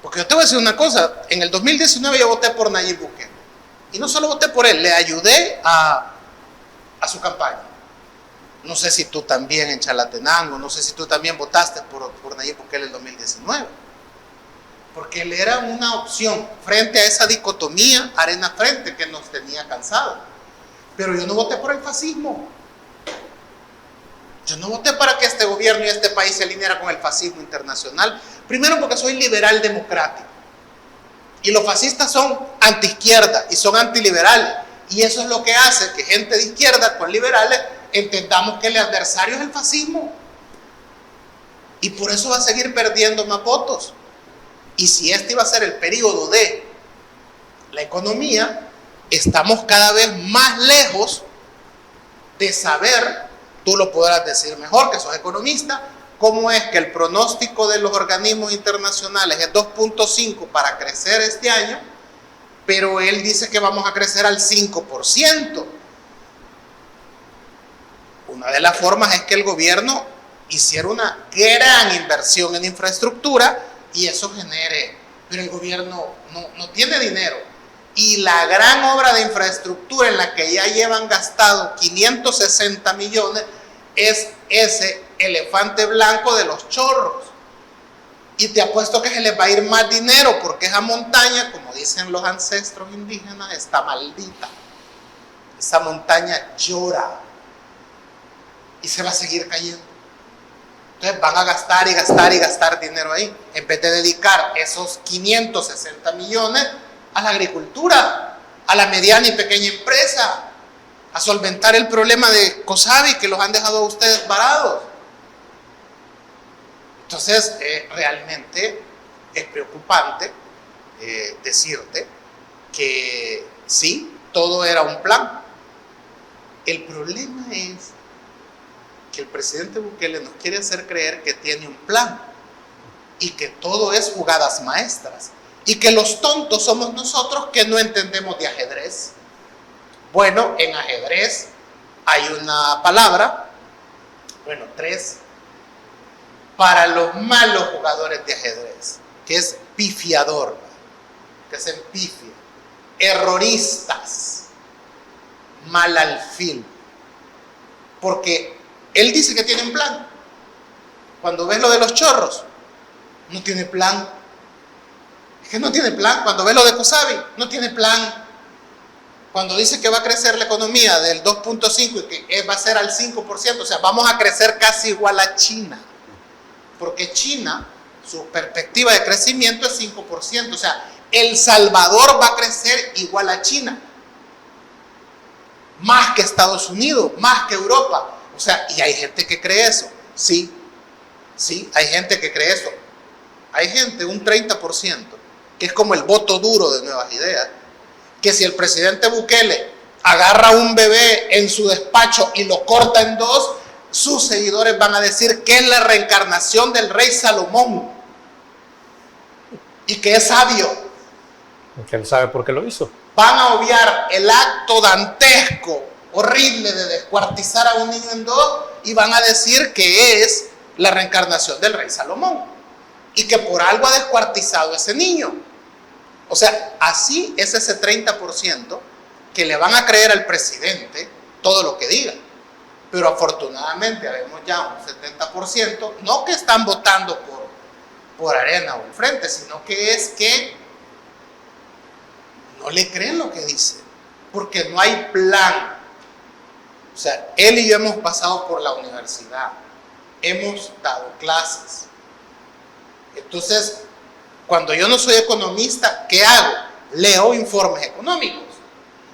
Porque yo te voy a decir una cosa, en el 2019 yo voté por Nayib Bukele. Y no solo voté por él, le ayudé a su campaña. No sé si tú también en Chalatenango, no sé si tú también votaste por Nayib Bukele en el 2019. Porque él era una opción frente a esa dicotomía arena-frente que nos tenía cansados. Pero yo no voté por el fascismo. Yo no voté para que este gobierno y este país se alineara con el fascismo internacional. Primero porque soy liberal democrático. Y los fascistas son antiizquierda y son antiliberales. Y eso es lo que hace que gente de izquierda con liberales entendamos que el adversario es el fascismo. Y por eso va a seguir perdiendo más votos. Y si este iba a ser el periodo de la economía, estamos cada vez más lejos de saber, tú lo podrás decir mejor que sos economista, cómo es que el pronóstico de los organismos internacionales es 2.5 para crecer este año, pero él dice que vamos a crecer al 5%. Una de las formas es que el gobierno hiciera una gran inversión en infraestructura y eso genere, pero el gobierno no tiene dinero. Y la gran obra de infraestructura en la que ya llevan gastado 560 millones es ese elefante blanco de los chorros. Y te apuesto que se les va a ir más dinero porque esa montaña, como dicen los ancestros indígenas, está maldita. Esa montaña llora y se va a seguir cayendo. Entonces van a gastar y gastar y gastar dinero ahí, en vez de dedicar esos 560 millones a la agricultura, a la mediana y pequeña empresa, a solventar el problema de COSABI que los han dejado a ustedes varados. Entonces, realmente es preocupante decirte que sí, todo era un plan. El problema es que el presidente Bukele nos quiere hacer creer que tiene un plan y que todo es jugadas maestras y que los tontos somos nosotros que no entendemos de ajedrez. Bueno, en ajedrez hay una palabra, bueno, 3, para los malos jugadores de ajedrez, que es pifiador, que se empifia, erroristas, mal alfil, porque él dice que tiene un plan. Cuando ves lo de los chorros, no tiene plan. Es que no tiene plan. Cuando ves lo de COSABI, no tiene plan. Cuando dice que va a crecer la economía del 2.5 y que va a ser al 5%, o sea, vamos a crecer casi igual a China. Porque China, su perspectiva de crecimiento es 5%. O sea, El Salvador va a crecer igual a China. Más que Estados Unidos, más que Europa. O sea, y hay gente que cree eso. Sí, hay gente que cree eso. Hay gente, un 30%, que es como el voto duro de Nuevas Ideas, que si el presidente Bukele agarra un bebé en su despacho y lo corta en 2, sus seguidores van a decir que es la reencarnación del rey Salomón y que es sabio. Que él sabe por qué lo hizo. Van a obviar el acto dantesco, horrible de descuartizar a un niño en 2 y van a decir que es la reencarnación del rey Salomón y que por algo ha descuartizado a ese niño. O sea, así es ese 30% que le van a creer al presidente todo lo que diga. Pero afortunadamente vemos ya un 70%, no que están votando por Arena o el Frente, sino que es que no le creen lo que dice, porque no hay plan. O sea, él y yo hemos pasado por la universidad, hemos dado clases. Entonces, cuando yo no soy economista, ¿qué hago? Leo informes económicos.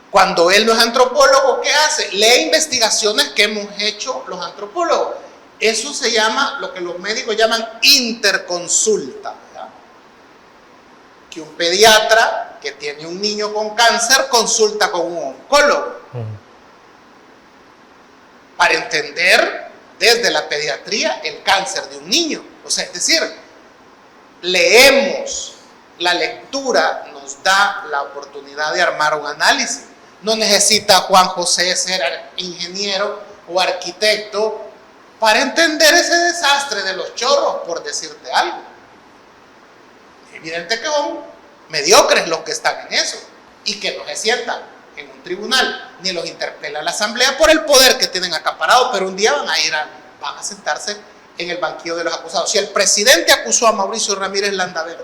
Cuando él no es antropólogo, ¿qué hace? Lee investigaciones que hemos hecho los antropólogos. Eso se llama, lo que los médicos llaman interconsulta, ¿verdad? Que un pediatra que tiene un niño con cáncer consulta con un oncólogo. Para entender desde la pediatría el cáncer de un niño. O sea, es decir, leemos, la lectura nos da la oportunidad de armar un análisis. No necesita Juan José ser ingeniero o arquitecto para entender ese desastre de los chorros, por decirte algo. Es evidente que son mediocres los que están en eso y que no se sientan en un tribunal ni los interpela la asamblea por el poder que tienen acaparado, pero un día van a sentarse en el banquillo de los acusados. Si el presidente acusó a Mauricio Ramírez Landaverde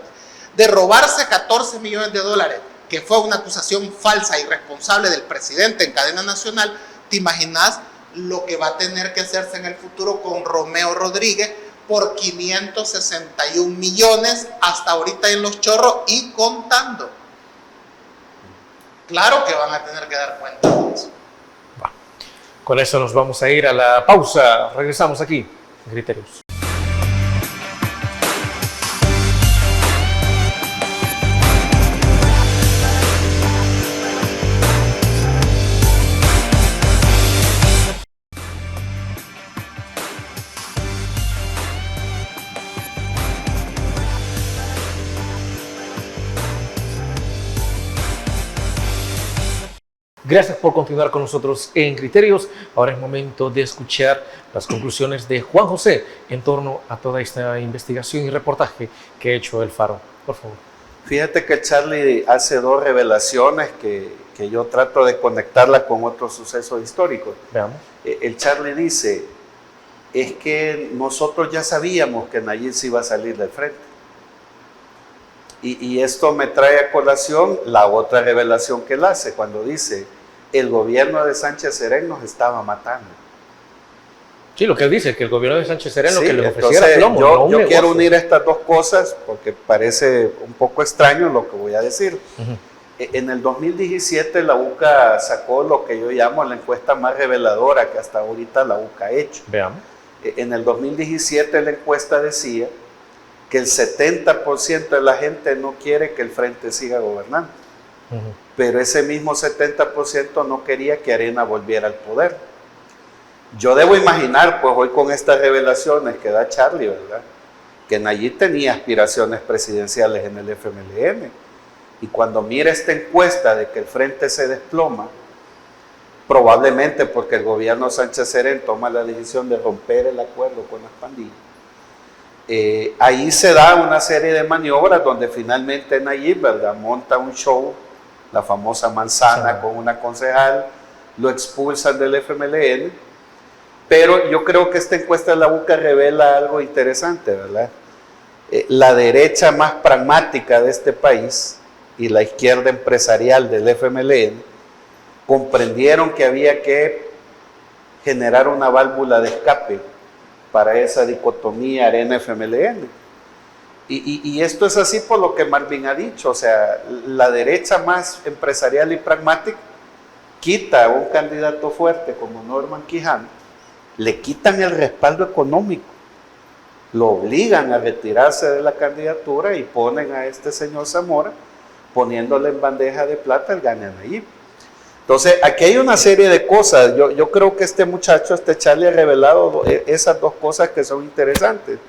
de robarse 14 millones de dólares, que fue una acusación falsa e irresponsable del presidente en cadena nacional, ¿te imaginas lo que va a tener que hacerse en el futuro con Romeo Rodríguez por 561 millones hasta ahorita en los chorros y contando? Claro que van a tener que dar cuenta de eso. Con eso nos vamos a ir a la pausa. Regresamos aquí en Criterios. Gracias por continuar con nosotros en Criterios. Ahora es momento de escuchar las conclusiones de Juan José en torno a toda esta investigación y reportaje que ha hecho El Faro. Por favor. Fíjate que Charlie hace dos revelaciones que yo trato de conectarla con otros sucesos históricos. Veamos. El Charlie dice, es que nosotros ya sabíamos que Nayib se iba a salir del frente. Y esto me trae a colación la otra revelación que él hace cuando dice, el gobierno de Sánchez Serén nos estaba matando. Sí, lo que él dice, que el gobierno de Sánchez Serén lo Sí, que le ofreciera plomo. yo quiero unir estas dos cosas porque parece un poco extraño lo que voy a decir. En el 2017 la UCA sacó lo que yo llamo la encuesta más reveladora que hasta ahorita la UCA ha hecho. Veamos. En el 2017 la encuesta decía que el 70% de la gente no quiere que el Frente siga gobernando. Pero ese mismo 70% no quería que Arena volviera al poder. Yo debo imaginar, pues hoy con estas revelaciones que da Charlie, ¿verdad?, que Nayib tenía aspiraciones presidenciales en el FMLN. Y cuando mira esta encuesta de que el Frente se desploma, probablemente porque el gobierno Sánchez Serén toma la decisión de romper el acuerdo con las pandillas, ahí se da una serie de maniobras donde finalmente Nayib, ¿verdad?, monta un show, la famosa manzana con una concejal, lo expulsan del FMLN, pero yo creo que esta encuesta de la UCA revela algo interesante, ¿verdad? La derecha más pragmática de este país y la izquierda empresarial del FMLN comprendieron que había que generar una válvula de escape para esa dicotomía Arena-FMLN. Y esto es así por lo que Marvin ha dicho, o sea, la derecha más empresarial y pragmática quita a un candidato fuerte como Norman Quijano, le quitan el respaldo económico, lo obligan a retirarse de la candidatura y ponen a este señor Zamora, poniéndole en bandeja de plata el gane a Nayib. Entonces, aquí hay una serie de cosas. Yo creo que este muchacho, este Charlie, ha revelado esas dos cosas que son interesantes.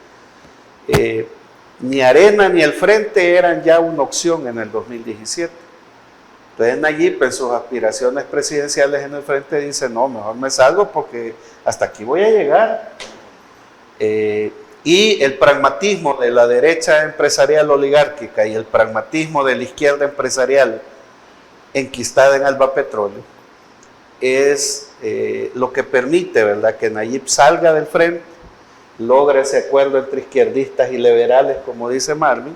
Ni Arena ni el Frente eran ya una opción en el 2017. Entonces Nayib, en sus aspiraciones presidenciales en el Frente, dice, no, mejor me salgo porque hasta aquí voy a llegar. Y el pragmatismo de la derecha empresarial oligárquica y el pragmatismo de la izquierda empresarial enquistada en Alba Petróleo es lo que permite, ¿verdad?, que Nayib salga del frente, logre ese acuerdo entre izquierdistas y liberales, como dice Marvin,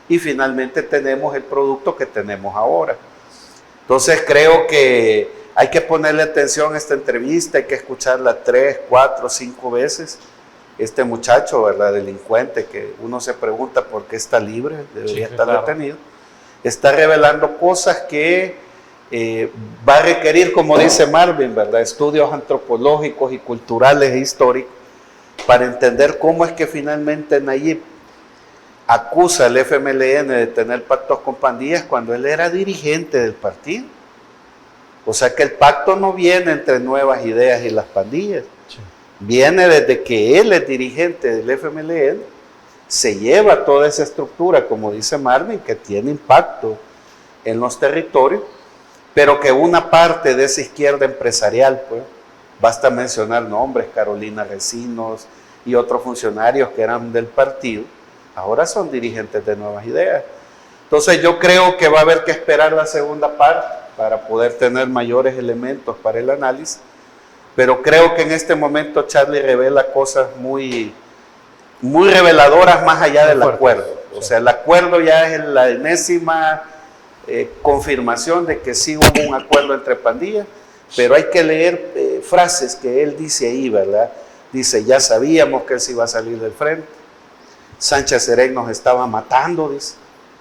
y finalmente tenemos el producto que tenemos ahora. Entonces creo que hay que ponerle atención a esta entrevista, hay que escucharla 3, 4, 5 veces. Este muchacho, ¿verdad? Delincuente, que uno se pregunta por qué está libre, debería estar detenido, está revelando cosas que va a requerir, como dice Marvin, ¿verdad? Estudios antropológicos y culturales e históricos para entender cómo es que finalmente Nayib acusa al FMLN de tener pactos con pandillas cuando él era dirigente del partido. O sea que el pacto no viene entre Nuevas Ideas y las pandillas. Sí. Viene desde que él es dirigente del FMLN, se lleva toda esa estructura, como dice Marvin, que tiene impacto en los territorios, pero que una parte de esa izquierda empresarial, pues, basta mencionar nombres, Carolina Recinos y otros funcionarios que eran del partido, ahora son dirigentes de Nuevas Ideas. Entonces yo creo que va a haber que esperar la segunda parte para poder tener mayores elementos para el análisis, pero creo que en este momento Charlie revela cosas muy reveladoras más allá del acuerdo. O sea, el acuerdo ya es la enésima confirmación de que sí hubo un acuerdo entre pandillas, pero hay que leer frases que él dice ahí, ¿verdad? Dice, ya sabíamos que él se iba a salir del frente, Sánchez Serén nos estaba matando, dice.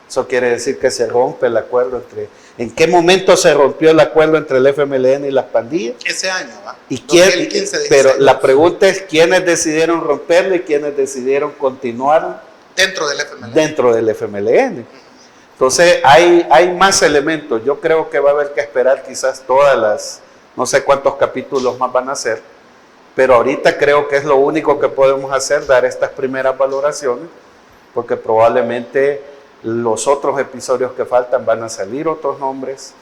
Eso quiere decir que se rompe el acuerdo entre... ¿En qué momento se rompió el acuerdo entre el FMLN y las pandillas? Ese año, ¿va? ¿Y quién? Pero la pregunta es, ¿quiénes decidieron romperlo y quiénes decidieron continuar? Dentro del FMLN. Dentro del FMLN. Entonces, hay más elementos. Yo creo que va a haber que esperar quizás todas las... No sé cuántos capítulos más van a ser, pero ahorita creo que es lo único que podemos hacer, dar estas primeras valoraciones, porque probablemente los otros episodios que faltan van a salir otros nombres,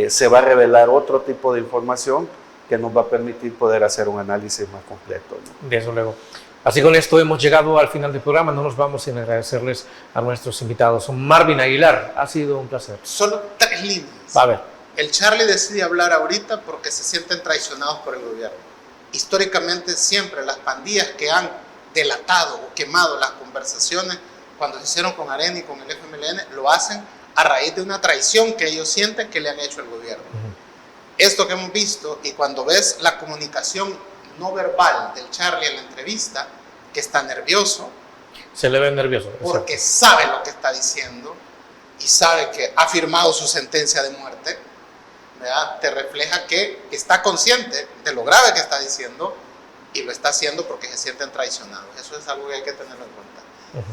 se va a revelar otro tipo de información que nos va a permitir poder hacer un análisis más completo, ¿no? Desde luego. Así con esto hemos llegado al final del programa, no nos vamos sin agradecerles a nuestros invitados. Marvin Aguilar, ha sido un placer. Solo 3 líneas. A ver. El Charlie decide hablar ahorita porque se sienten traicionados por el gobierno. Históricamente siempre las pandillas que han delatado o quemado las conversaciones cuando se hicieron con Arena y con el FMLN, lo hacen a raíz de una traición que ellos sienten que le han hecho al gobierno. Esto que hemos visto, y cuando ves la comunicación no verbal del Charlie en la entrevista, que está nervioso. Se le ve nervioso. Porque sabe lo que está diciendo y sabe que ha firmado su sentencia de muerte, ¿verdad? Te refleja que está consciente de lo grave que está diciendo y lo está haciendo porque se sienten traicionados. Eso es algo que hay que tenerlo en cuenta.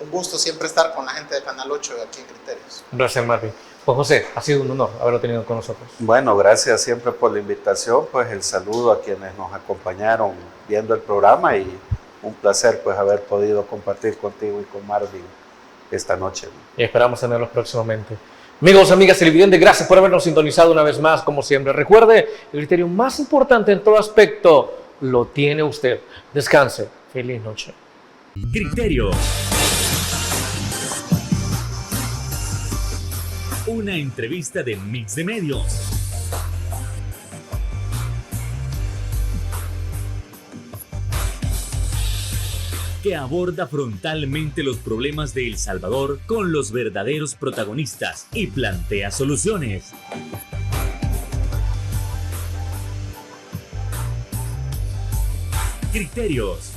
Un gusto siempre estar con la gente de Canal 8 aquí en Criterios. Gracias, Marvin. Pues José, ha sido un honor haberlo tenido con nosotros. Bueno, gracias siempre por la invitación, pues el saludo a quienes nos acompañaron viendo el programa y un placer pues haber podido compartir contigo y con Marvin esta noche. Y esperamos tenerlos próximamente. Amigos, amigas televidentes, gracias por habernos sintonizado una vez más, como siempre. Recuerde, el criterio más importante en todo aspecto lo tiene usted. Descanse. Feliz noche. Criterio. Una entrevista de Mix de Medios. Que aborda frontalmente los problemas de El Salvador con los verdaderos protagonistas y plantea soluciones. Criterios.